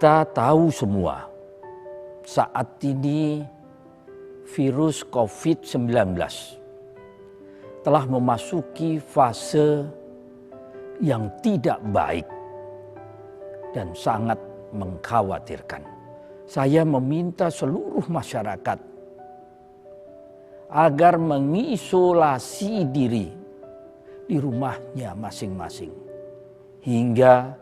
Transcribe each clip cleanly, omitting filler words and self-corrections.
Kita tahu semua, saat ini virus COVID-19 telah memasuki fase yang tidak baik dan sangat mengkhawatirkan. Saya meminta seluruh masyarakat agar mengisolasi diri di rumahnya masing-masing hingga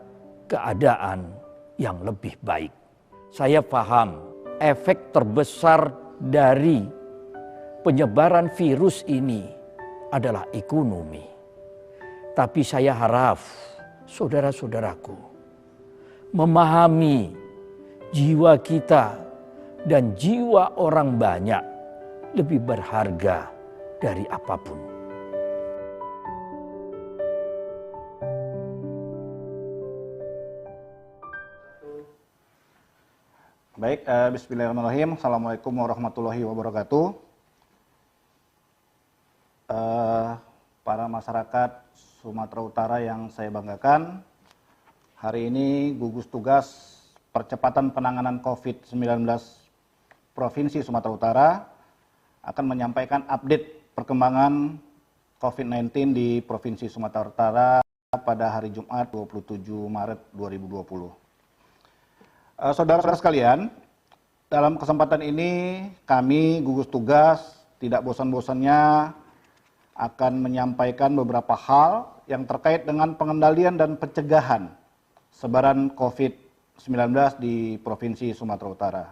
keadaan yang lebih baik. Saya paham efek terbesar dari penyebaran virus ini adalah ekonomi. Tapi saya harap saudara-saudaraku memahami jiwa kita dan jiwa orang banyak lebih berharga dari apapun. Baik, bismillahirrahmanirrahim. Assalamualaikum warahmatullahi wabarakatuh. Para masyarakat Sumatera Utara yang saya banggakan, hari ini gugus tugas percepatan penanganan COVID-19 Provinsi Sumatera Utara akan menyampaikan update perkembangan COVID-19 di Provinsi Sumatera Utara pada hari Jumat 27 Maret 2020. Saudara-saudara sekalian, dalam kesempatan ini kami gugus tugas tidak bosan-bosannya akan menyampaikan beberapa hal yang terkait dengan pengendalian dan pencegahan sebaran COVID-19 di Provinsi Sumatera Utara.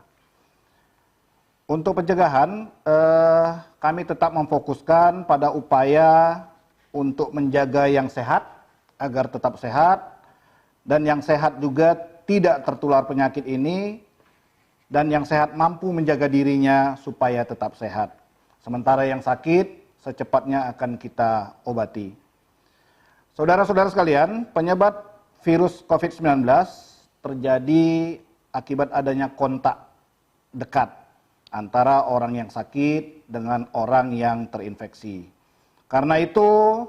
Untuk pencegahan, kami tetap memfokuskan pada upaya untuk menjaga yang sehat agar tetap sehat, dan yang sehat juga tidak tertular penyakit ini, dan yang sehat mampu menjaga dirinya supaya tetap sehat. Sementara yang sakit secepatnya akan kita obati. Saudara-saudara sekalian, penyebab virus COVID-19 terjadi akibat adanya kontak dekat antara orang yang sakit dengan orang yang terinfeksi. Karena itu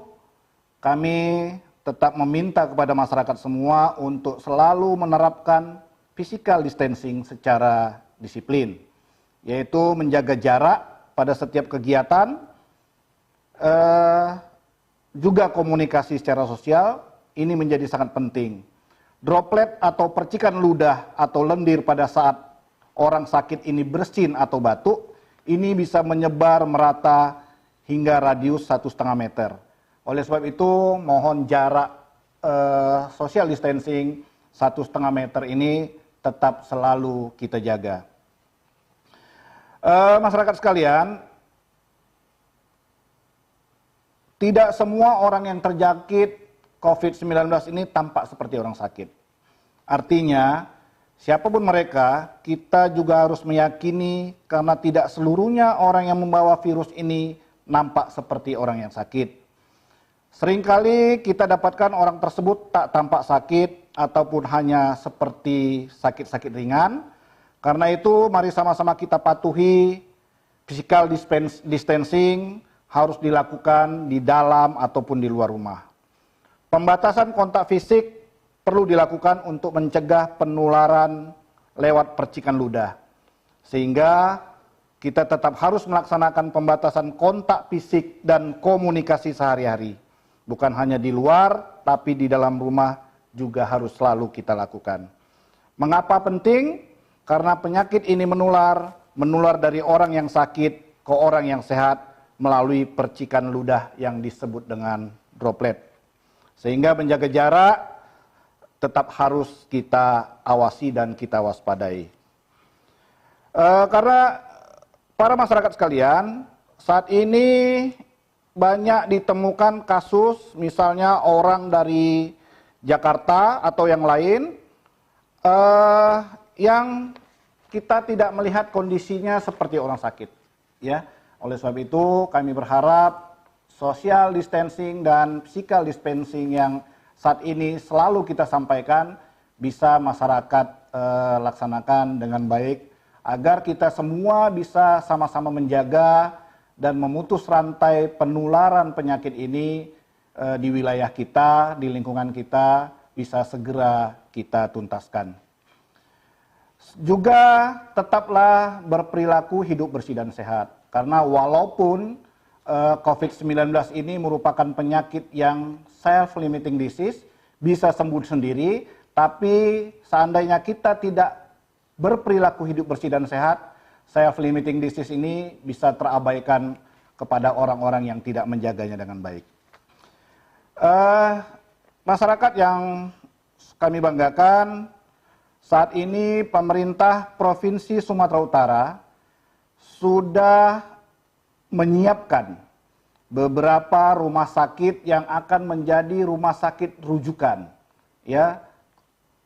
kami tetap meminta kepada masyarakat semua untuk selalu menerapkan physical distancing secara disiplin, yaitu menjaga jarak pada setiap kegiatan, juga komunikasi secara sosial, ini menjadi sangat penting. Droplet atau percikan ludah atau lendir pada saat orang sakit ini bersin atau batuk, ini bisa menyebar merata hingga radius 1,5 meter. Oleh sebab itu, mohon jarak social distancing 1,5 meter ini tetap selalu kita jaga. Masyarakat sekalian, tidak semua orang yang terjangkit COVID-19 ini tampak seperti orang sakit. Artinya, siapapun mereka, kita juga harus meyakini karena tidak seluruhnya orang yang membawa virus ini nampak seperti orang yang sakit. Seringkali kita dapatkan orang tersebut tak tampak sakit ataupun hanya seperti sakit-sakit ringan. Karena itu mari sama-sama kita patuhi physical distancing harus dilakukan di dalam ataupun di luar rumah. Pembatasan kontak fisik perlu dilakukan untuk mencegah penularan lewat percikan ludah. Sehingga kita tetap harus melaksanakan pembatasan kontak fisik dan komunikasi sehari-hari. Bukan hanya di luar, tapi di dalam rumah juga harus selalu kita lakukan. Mengapa penting? Karena penyakit ini menular dari orang yang sakit ke orang yang sehat melalui percikan ludah yang disebut dengan droplet. Sehingga menjaga jarak tetap harus kita awasi dan kita waspadai. Karena para masyarakat sekalian, saat ini banyak ditemukan kasus misalnya orang dari Jakarta atau yang lain yang kita tidak melihat kondisinya seperti orang sakit, ya. Oleh sebab itu kami berharap social distancing dan physical distancing yang saat ini selalu kita sampaikan bisa masyarakat laksanakan dengan baik agar kita semua bisa sama-sama menjaga dan memutus rantai penularan penyakit ini di wilayah kita, di lingkungan kita, bisa segera kita tuntaskan. Juga tetaplah berperilaku hidup bersih dan sehat. Karena walaupun COVID-19 ini merupakan penyakit yang self-limiting disease, bisa sembuh sendiri, tapi seandainya kita tidak berperilaku hidup bersih dan sehat, self-limiting disease ini bisa terabaikan kepada orang-orang yang tidak menjaganya dengan baik. Masyarakat yang kami banggakan, saat ini pemerintah Provinsi Sumatera Utara sudah menyiapkan beberapa rumah sakit yang akan menjadi rumah sakit rujukan, ya,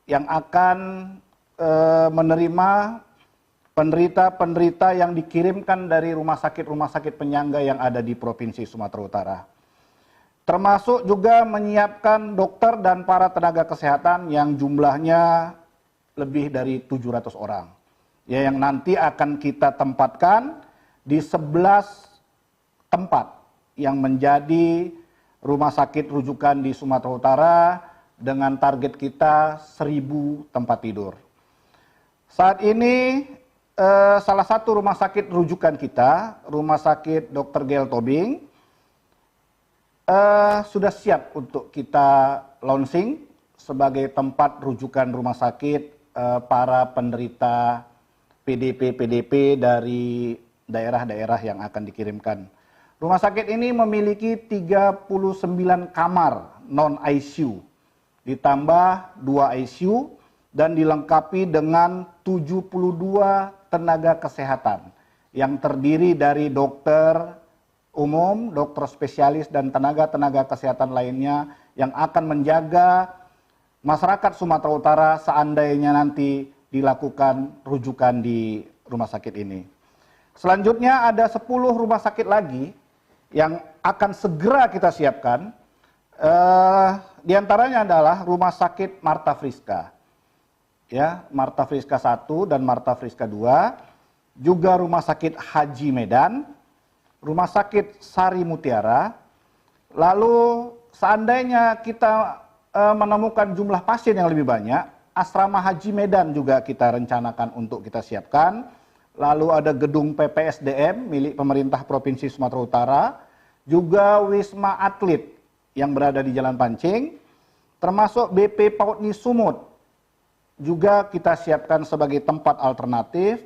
yang akan menerima penderita-penderita yang dikirimkan dari rumah sakit penyangga yang ada di Provinsi Sumatera Utara. Termasuk juga menyiapkan dokter dan para tenaga kesehatan yang jumlahnya lebih dari 700 orang. Ya, yang nanti akan kita tempatkan di 11 tempat yang menjadi rumah sakit rujukan di Sumatera Utara dengan target kita 1.000 tempat tidur. Saat ini salah satu rumah sakit rujukan kita, Rumah Sakit Dr. Gel Tobing, sudah siap untuk kita launching sebagai tempat rujukan rumah sakit para penderita PDP dari daerah-daerah yang akan dikirimkan. Rumah sakit ini memiliki 39 kamar non-ICU, ditambah 2 ICU, dan dilengkapi dengan 72 tenaga kesehatan yang terdiri dari dokter umum, dokter spesialis, dan tenaga-tenaga kesehatan lainnya yang akan menjaga masyarakat Sumatera Utara seandainya nanti dilakukan rujukan di rumah sakit ini. Selanjutnya ada 10 rumah sakit lagi yang akan segera kita siapkan. Di antaranya adalah Rumah Sakit Marta Friska, ya, Marta Friska 1 dan Marta Friska 2, juga Rumah Sakit Haji Medan, Rumah Sakit Sari Mutiara. Lalu seandainya kita menemukan jumlah pasien yang lebih banyak, Asrama Haji Medan juga kita rencanakan untuk kita siapkan. Lalu ada gedung PPSDM milik pemerintah Provinsi Sumatera Utara, juga Wisma Atlet yang berada di Jalan Pancing, termasuk BP Pautni Sumut juga kita siapkan sebagai tempat alternatif.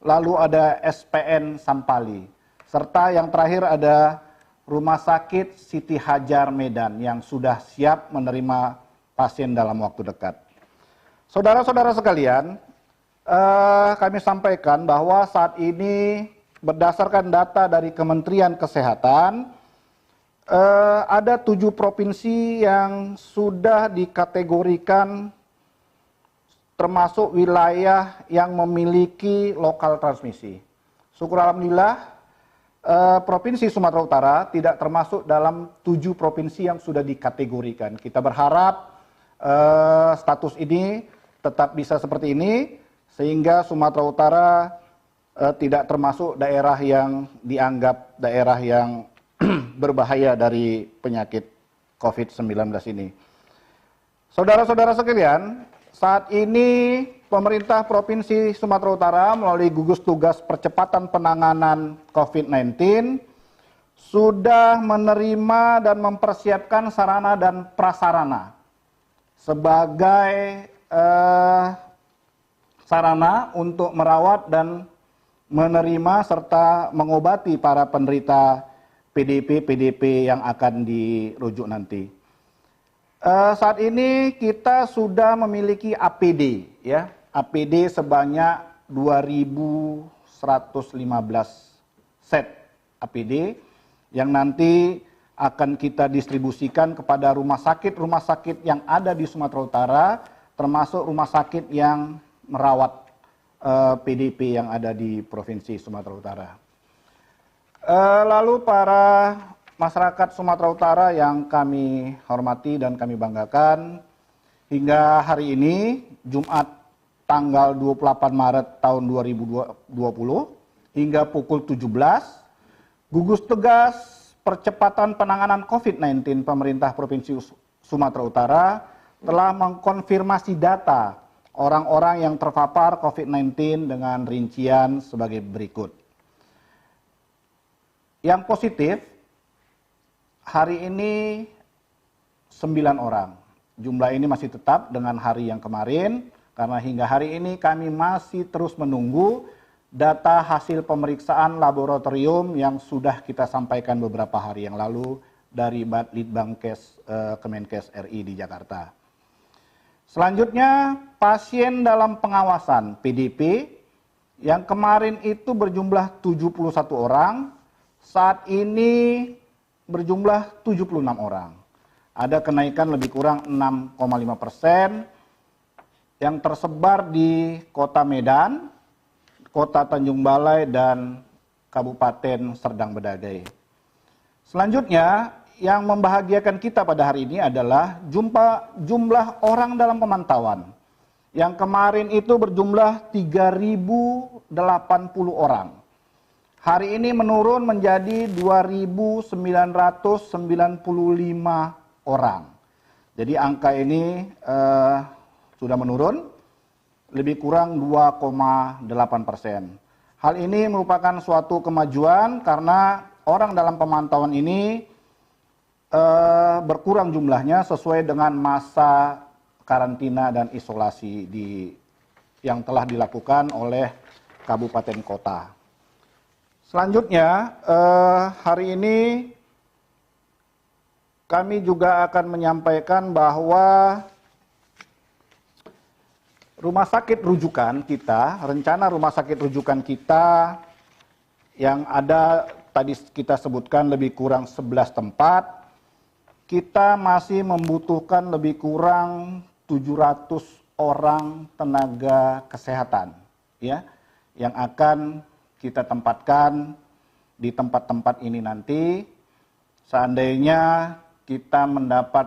Lalu ada SPN Sampali, serta yang terakhir ada Rumah Sakit Siti Hajar Medan yang sudah siap menerima pasien dalam waktu dekat. Saudara-saudara sekalian, kami sampaikan bahwa saat ini berdasarkan data dari Kementerian Kesehatan, ada 7 provinsi yang sudah dikategorikan termasuk wilayah yang memiliki lokal transmisi. Syukur alhamdulillah, Provinsi Sumatera Utara tidak termasuk dalam 7 provinsi yang sudah dikategorikan. Kita berharap status ini tetap bisa seperti ini, sehingga Sumatera Utara tidak termasuk daerah yang dianggap daerah yang berbahaya dari penyakit COVID-19 ini. Saudara-saudara sekalian, saat ini pemerintah Provinsi Sumatera Utara melalui gugus tugas percepatan penanganan COVID-19 sudah menerima dan mempersiapkan sarana dan prasarana sebagai sarana untuk merawat dan menerima serta mengobati para penderita PDP yang akan dirujuk nanti. Saat ini kita sudah memiliki APD, ya, APD sebanyak 2.115 set APD yang nanti akan kita distribusikan kepada rumah sakit yang ada di Sumatera Utara, termasuk rumah sakit yang merawat PDP yang ada di Provinsi Sumatera Utara. Lalu para masyarakat Sumatera Utara yang kami hormati dan kami banggakan, hingga hari ini, Jumat tanggal 28 Maret tahun 2020, hingga pukul 17, gugus tugas percepatan penanganan COVID-19 pemerintah Provinsi Sumatera Utara telah mengkonfirmasi data orang-orang yang terpapar COVID-19 dengan rincian sebagai berikut. Yang positif, hari ini 9 orang. Jumlah ini masih tetap dengan hari yang kemarin, karena hingga hari ini kami masih terus menunggu data hasil pemeriksaan laboratorium yang sudah kita sampaikan beberapa hari yang lalu dari Litbangkes Kemenkes RI di Jakarta. Selanjutnya, pasien dalam pengawasan PDP yang kemarin itu berjumlah 71 orang, saat ini berjumlah 76 orang. Ada kenaikan lebih kurang 6,5% yang tersebar di Kota Medan, Kota Tanjung Balai, dan Kabupaten Serdang Bedagai. Selanjutnya, yang membahagiakan kita pada hari ini adalah jumlah orang dalam pemantauan. Yang kemarin itu berjumlah 3.080 orang. Hari ini menurun menjadi 2.995 orang. Jadi angka ini sudah menurun lebih kurang 2,8%. Hal ini merupakan suatu kemajuan karena orang dalam pemantauan ini berkurang jumlahnya sesuai dengan masa karantina dan isolasi yang telah dilakukan oleh kabupaten kota. Selanjutnya, hari ini kami juga akan menyampaikan bahwa rumah sakit rujukan kita, rencana rumah sakit rujukan kita yang ada tadi kita sebutkan lebih kurang 11 tempat, kita masih membutuhkan lebih kurang 700 orang tenaga kesehatan, ya, yang akan kita tempatkan di tempat-tempat ini nanti. Seandainya kita mendapat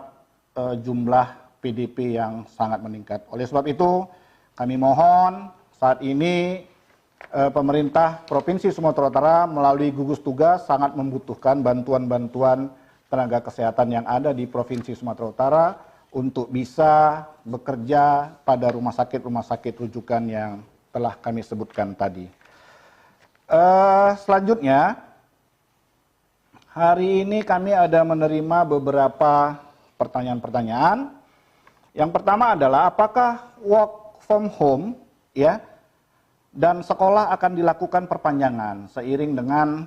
jumlah PDP yang sangat meningkat. Oleh sebab itu, kami mohon saat ini pemerintah Provinsi Sumatera Utara melalui gugus tugas sangat membutuhkan bantuan-bantuan tenaga kesehatan yang ada di Provinsi Sumatera Utara untuk bisa bekerja pada rumah sakit rujukan yang telah kami sebutkan tadi. Selanjutnya, hari ini kami ada menerima beberapa pertanyaan-pertanyaan. Yang pertama adalah apakah work from home, ya, dan sekolah akan dilakukan perpanjangan seiring dengan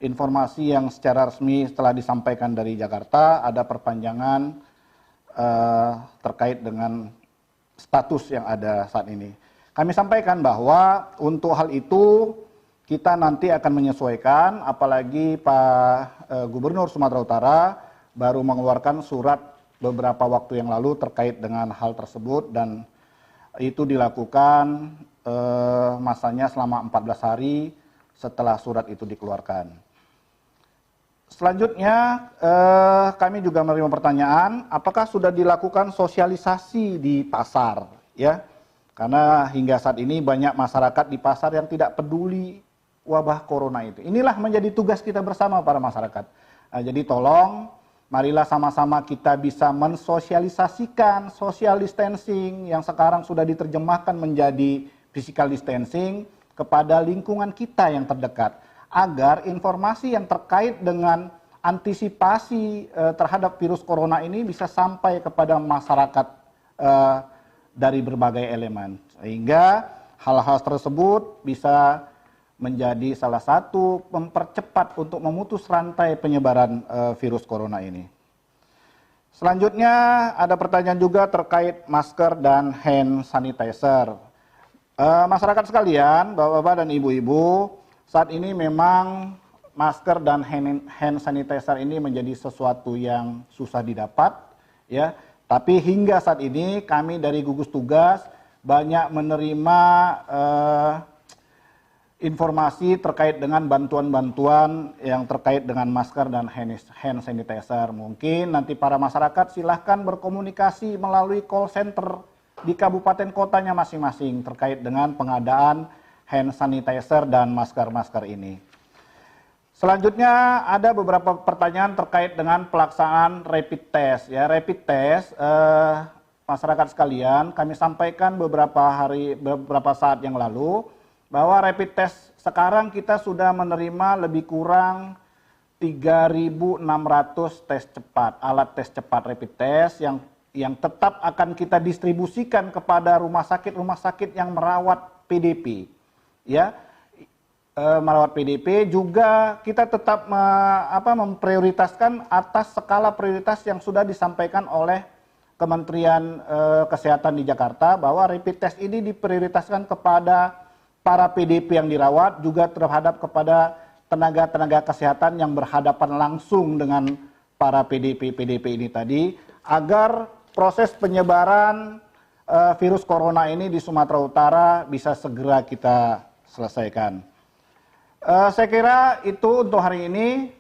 informasi yang secara resmi setelah disampaikan dari Jakarta, ada perpanjangan terkait dengan status yang ada saat ini. Kami sampaikan bahwa untuk hal itu kita nanti akan menyesuaikan, apalagi Pak Gubernur Sumatera Utara baru mengeluarkan surat beberapa waktu yang lalu terkait dengan hal tersebut, dan itu dilakukan masanya selama 14 hari setelah surat itu dikeluarkan. Selanjutnya kami juga menerima pertanyaan, apakah sudah dilakukan sosialisasi di pasar, ya? Karena hingga saat ini banyak masyarakat di pasar yang tidak peduli wabah corona itu. Inilah menjadi tugas kita bersama para masyarakat. Jadi tolong, marilah sama-sama kita bisa mensosialisasikan social distancing yang sekarang sudah diterjemahkan menjadi physical distancing kepada lingkungan kita yang terdekat, agar informasi yang terkait dengan antisipasi terhadap virus corona ini bisa sampai kepada masyarakat dari berbagai elemen, sehingga hal-hal tersebut bisa menjadi salah satu mempercepat untuk memutus rantai penyebaran virus corona ini. Selanjutnya ada pertanyaan juga terkait masker dan hand sanitizer. Masyarakat sekalian, bapak-bapak dan ibu-ibu, saat ini memang masker dan hand sanitizer ini menjadi sesuatu yang susah didapat, ya. Tapi hingga saat ini kami dari gugus tugas banyak menerima informasi terkait dengan bantuan-bantuan yang terkait dengan masker dan hand sanitizer. Mungkin nanti para masyarakat silahkan berkomunikasi melalui call center di kabupaten kotanya masing-masing terkait dengan pengadaan hand sanitizer dan masker-masker ini. Selanjutnya ada beberapa pertanyaan terkait dengan pelaksanaan rapid test. Ya, rapid test masyarakat sekalian, kami sampaikan beberapa saat yang lalu bahwa rapid test sekarang kita sudah menerima lebih kurang 3.600 tes cepat, alat tes cepat rapid test yang tetap akan kita distribusikan kepada rumah sakit yang merawat PDP. Ya, merawat PDP juga kita tetap memprioritaskan atas skala prioritas yang sudah disampaikan oleh Kementerian Kesehatan di Jakarta bahwa rapid test ini diprioritaskan kepada para PDP yang dirawat, juga terhadap kepada tenaga-tenaga kesehatan yang berhadapan langsung dengan para PDP ini tadi, agar proses penyebaran virus corona ini di Sumatera Utara bisa segera kita selesaikan. Saya kira itu untuk hari ini.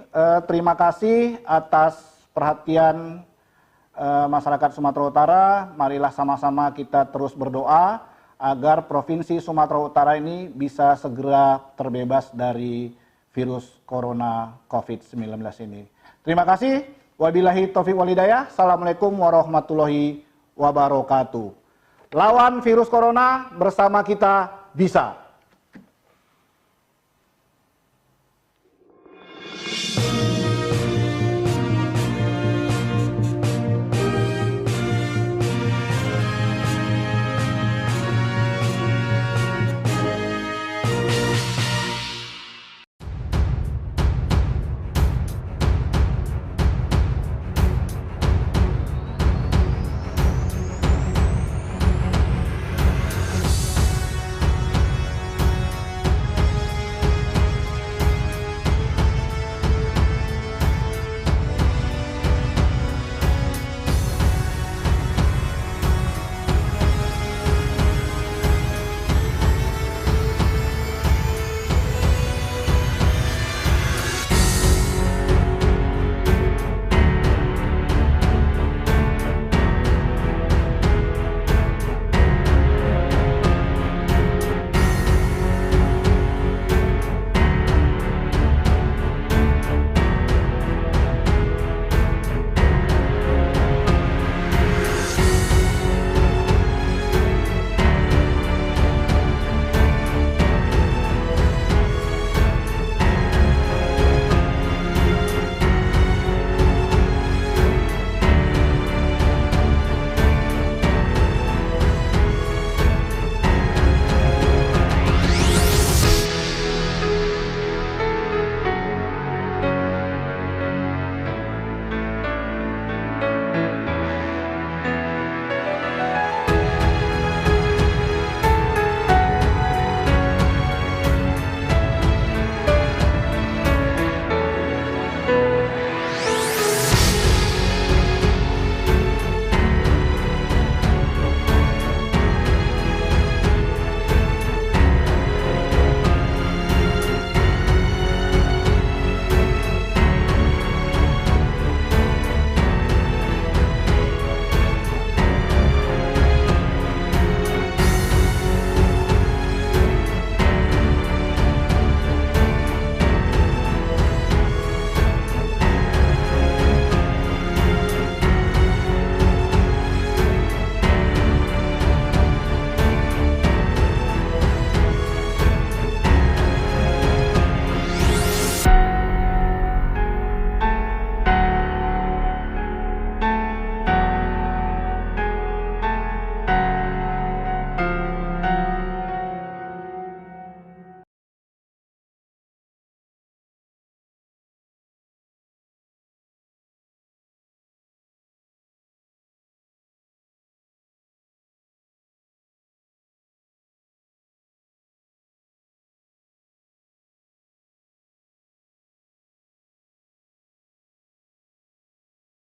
Terima kasih atas perhatian masyarakat Sumatera Utara. Marilah sama-sama kita terus berdoa agar Provinsi Sumatera Utara ini bisa segera terbebas dari virus corona COVID-19 ini. Terima kasih. Wabillahi taufiq walhidayah. Assalamualaikum warahmatullahi wabarakatuh. Lawan virus corona bersama kita bisa.